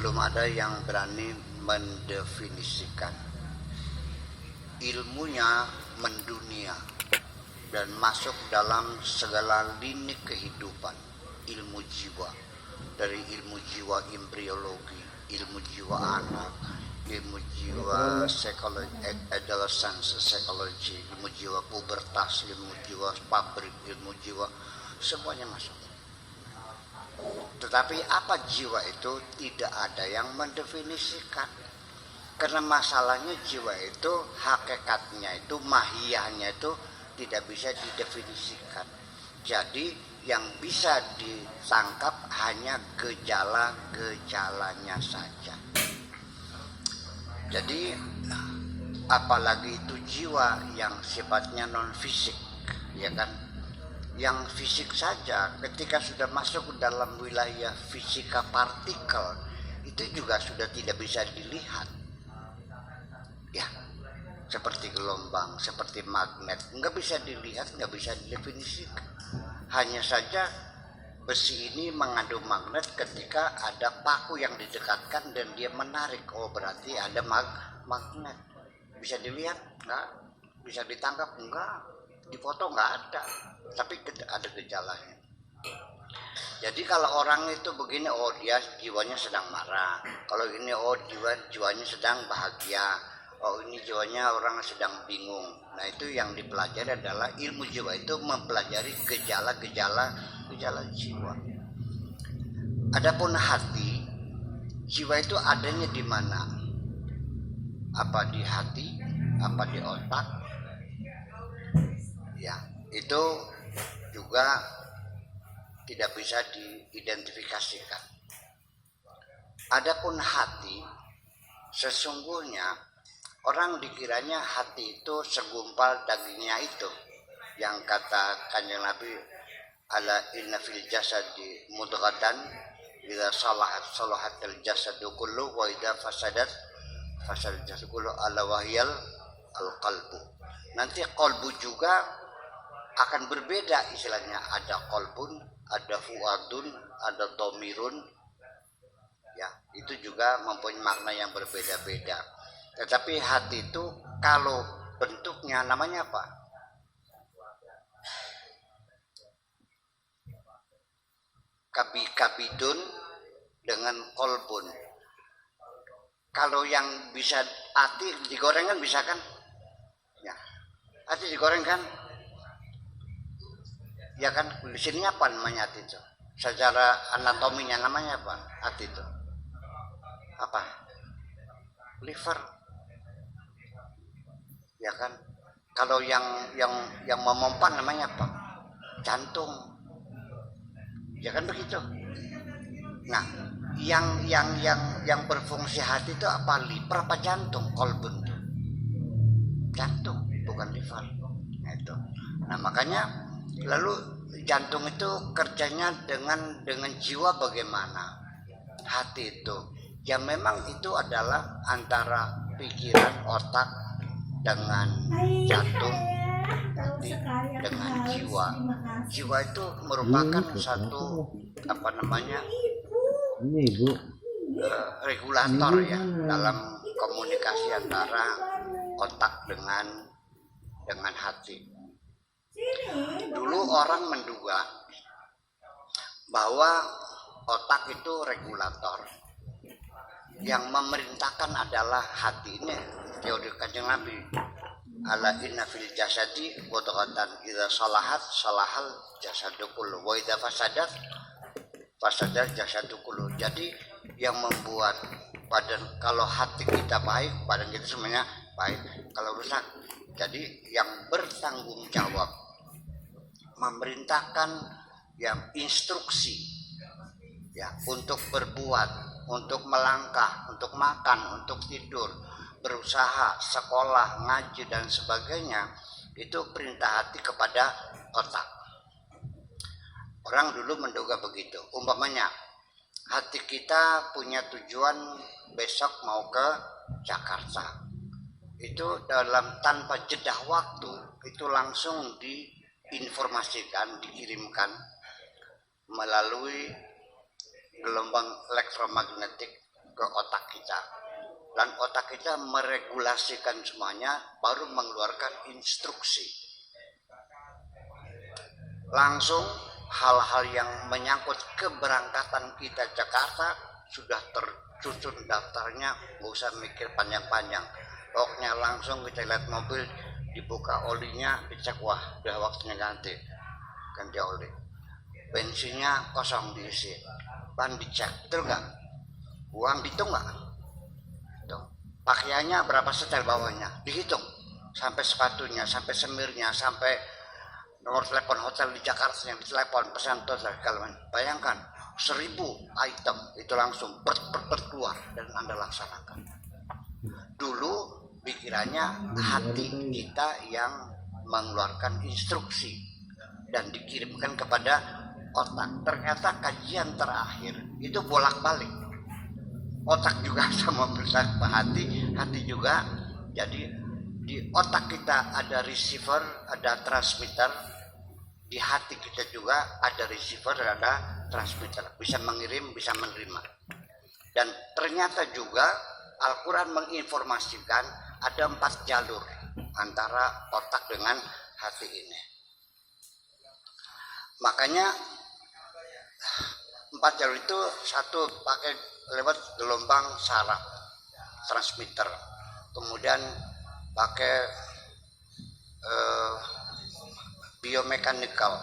belum ada yang berani mendefinisikan. Ilmunya mendunia dan masuk dalam segala lini kehidupan. Ilmu jiwa, dari ilmu jiwa embriologi, ilmu jiwa anak, ilmu jiwa psikologi, adolescence psychology, ilmu jiwa pubertas, ilmu jiwa pabrik, ilmu jiwa, semuanya masuk. Tetapi apa jiwa itu tidak ada yang mendefinisikan. Karena masalahnya jiwa itu hakikatnya itu, mahiyahnya itu tidak bisa didefinisikan. Jadi yang bisa ditangkap hanya gejala-gejalanya saja. Jadi apalagi itu jiwa yang sifatnya non fisik, ya kan? Yang fisik saja ketika sudah masuk ke dalam wilayah fisika partikel itu juga sudah tidak bisa dilihat. Ya, seperti gelombang, seperti magnet, nggak bisa dilihat, nggak bisa didefinisikan. Hanya saja besi ini mengandung magnet ketika ada paku yang didekatkan dan dia menarik. Oh, berarti ada magnet. Bisa dilihat? Nggak. Bisa ditangkap? Enggak. Di foto nggak ada. Tapi ada gejalanya. Jadi kalau orang itu begini, oh dia jiwanya sedang marah. Kalau ini, oh jiwanya sedang bahagia. Oh ini jiwanya orang sedang bingung. Nah itu yang dipelajari adalah ilmu jiwa itu mempelajari gejala-gejala jiwa. Adapun hati, jiwa itu adanya di mana? Apa di hati? Apa di otak? Ya, itu juga tidak bisa diidentifikasikan. Adapun hati, sesungguhnya orang dikiranya hati itu segumpal dagingnya itu, yang kata Kanjeng Nabi, ala inna fil jasadi mudghatan idza salahatil jasadu kullu wa idza fasadat jasadu kullu ala wahyal qalbu. Nanti qalbu juga akan berbeda istilahnya, ada qalbun, ada fuadun, ada domirun. Ya, itu juga mempunyai makna yang berbeda-beda. Tetapi hati itu kalau bentuknya namanya apa? Kabidun dengan kolbun. Kalau yang bisa hati digoreng kan bisa kan? Ya, hati digoreng kan? Ya kan? Di sini apa namanya hati itu? Secara anatominya namanya apa? Hati itu apa? Liver. Ya kan, kalau yang memompa namanya apa? Jantung. Ya kan begitu. Nah, yang berfungsi hati itu apa? Liver apa jantung? Kolbun. Jantung, bukan liver. Nah, itu. Nah, makanya lalu jantung itu kerjanya dengan jiwa bagaimana? Hati itu. Ya memang itu adalah antara pikiran, otak dengan jantung, hati dengan jiwa. Jiwa itu merupakan satu regulator ya dalam komunikasi antara otak dengan hati. Dulu orang menduga bahwa otak itu regulator, yang memerintahkan adalah hati. Ini teori Kanjeng Nabi, ala inna fil jasadi mudghatan idza salahal jasadu kullu wa idza fasadat jasadu kullu. Jadi yang membuat badan, kalau hati kita baik, badan kita semuanya baik. Kalau rusak, jadi yang bertanggung jawab memerintahkan yang instruksi ya untuk berbuat, untuk melangkah, untuk makan, untuk tidur, berusaha, sekolah, ngaji dan sebagainya, itu perintah hati kepada otak. Orang dulu menduga begitu. Umpamanya hati kita punya tujuan besok mau ke Jakarta, itu dalam tanpa jeda waktu itu langsung diinformasikan, dikirimkan melalui gelombang elektromagnetik ke otak kita, dan otak kita meregulasikan semuanya, baru mengeluarkan instruksi. Langsung hal-hal yang menyangkut keberangkatan kita Jakarta sudah tersusun daftarnya, nggak usah mikir panjang-panjang. Pokoknya langsung kita lihat mobil, dibuka olinya, dicek, wah udah waktunya ganti oli. Bensinnya kosong diisi, ban dicek, betul nggak? Uang dihitung nggak? Pakaiannya berapa setel bawahnya dihitung, sampai sepatunya, sampai semirnya, sampai nomor telepon hotel di Jakarta yang ditelepon, pesan total. Kalau bayangkan 1000 item itu langsung keluar dan Anda laksanakan. Dulu pikirannya hati kita yang mengeluarkan instruksi dan dikirimkan kepada otak. Ternyata kajian terakhir itu bolak-balik. Otak juga sama berita ke hati juga. Jadi di otak kita ada receiver, ada transmitter. Di hati kita juga ada receiver, ada transmitter. Bisa mengirim, bisa menerima. Dan ternyata juga Al-Quran menginformasikan ada 4 jalur antara otak dengan hati ini. Makanya 4 jalur itu, satu pakai lewat gelombang saraf, transmitter. Kemudian pakai biomekanikal,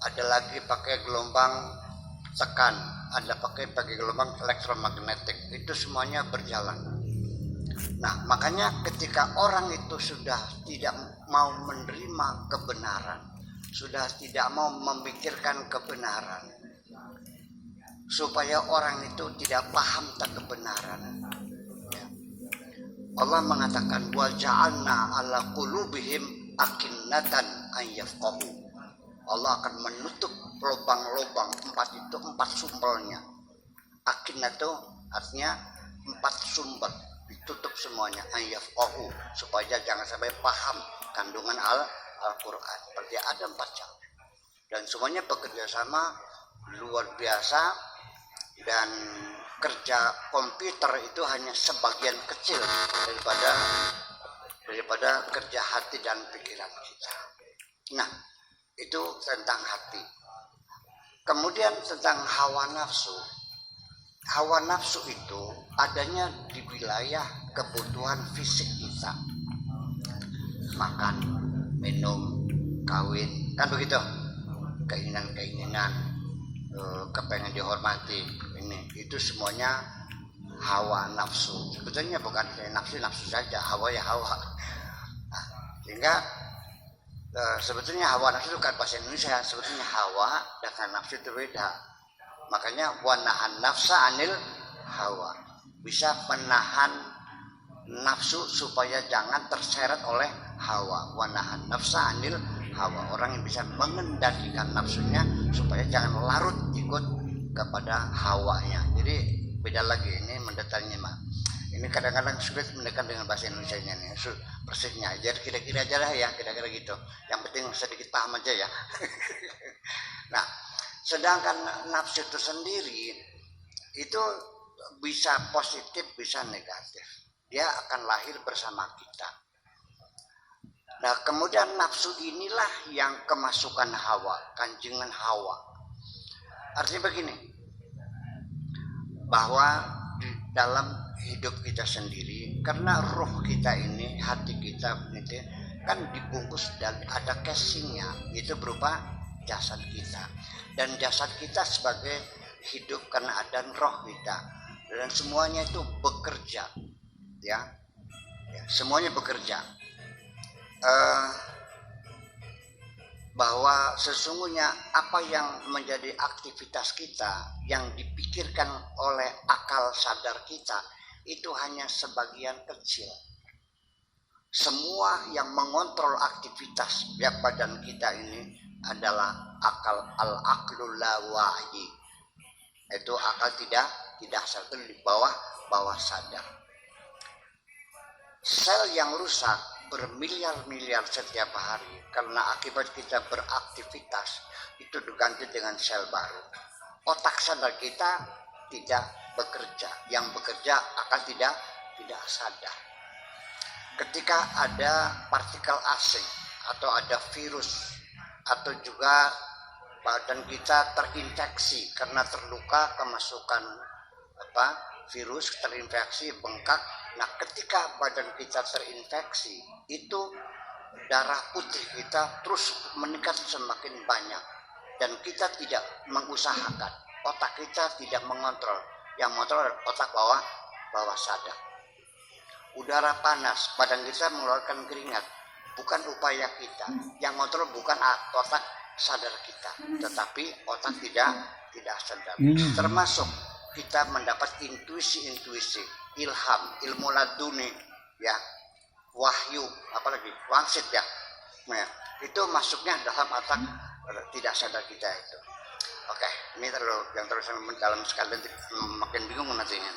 ada lagi pakai gelombang tekan, ada pakai gelombang elektromagnetik. Itu semuanya berjalan. Nah, makanya ketika orang itu sudah tidak mau menerima kebenaran, sudah tidak mau memikirkan kebenaran, supaya orang itu tidak paham tentang kebenaran, Allah mengatakan wa ja'alna ala qulubihim akinnatan an yafqahu. Allah akan menutup lubang-lubang 4 itu, 4 sumbernya. Akinnah itu artinya 4 sumber, ditutup semuanya, an yafqahu, supaya jangan sampai paham kandungan Al-Quran. Berarti ada 4 jalur dan semuanya bekerja sama luar biasa. Dan kerja komputer itu hanya sebagian kecil daripada kerja hati dan pikiran kita. Nah, itu tentang hati. Kemudian tentang hawa nafsu. Hawa nafsu itu adanya di wilayah kebutuhan fisik kita. Makan, minum, kawin, kan begitu. Keinginan-keinginan, kepengen dihormati, itu semuanya hawa nafsu. Sebetulnya bukan nafsu saja, hawa ya hawa. Nah, sehingga sebetulnya hawa nafsu itu kan bahasa Indonesia, sebetulnya hawa dengan nafsu itu beda. Makanya wanahan nafsa anil hawa, bisa menahan nafsu supaya jangan terseret oleh hawa. Wanahan nafsa anil hawa, orang yang bisa mengendalikan nafsunya supaya jangan larut ikut kepada hawanya. Jadi beda lagi, ini mendetailnya mah. Ini kadang-kadang sulit mendekat dengan bahasa Indonesia-nya nih, persisnya. Jadi kira-kira aja lah ya, kira-kira gitu. Yang penting sedikit paham aja ya. Nah, sedangkan nafsu itu sendiri itu bisa positif, bisa negatif. Dia akan lahir bersama kita. Nah, kemudian nafsu inilah yang kemasukan hawa, kanjengan hawa. Artinya begini, bahwa di dalam hidup kita sendiri, karena roh kita ini, hati kita ini kan dibungkus dan ada casingnya, itu berupa jasad kita. Dan jasad kita sebagai hidup karena ada roh kita, dan semuanya itu bekerja, ya semuanya bekerja. Bahwa sesungguhnya apa yang menjadi aktivitas kita yang dipikirkan oleh akal sadar kita itu hanya sebagian kecil. Semua yang mengontrol aktivitas badan kita ini adalah akal, al-aqlul la wahyi. Itu akal tidak sadar, di bawah sadar. Sel yang rusak bermiliar-miliar setiap hari karena akibat kita beraktivitas itu diganti dengan sel baru. Otak sadar kita tidak bekerja. Yang bekerja akal tidak sadar. Ketika ada partikel asing atau ada virus atau juga badan kita terinfeksi karena terluka kemasukan virus, terinfeksi, bengkak. Nah, ketika badan kita terinfeksi, itu darah putih kita terus meningkat semakin banyak dan kita tidak mengusahakan, otak kita tidak mengontrol, yang mengontrol otak bawah sadar. Udara panas, badan kita mengeluarkan keringat, bukan upaya kita, yang mengontrol bukan otak sadar kita, tetapi otak tidak sadar. Termasuk kita mendapat intuisi, ilham, ilmu laduni, ya, wahyu, apalagi wangsit ya. Nah, itu masuknya dalam otak tidak sadar kita itu. Oke, ini yang terlalu dalam sekali, makin bingung nantinya.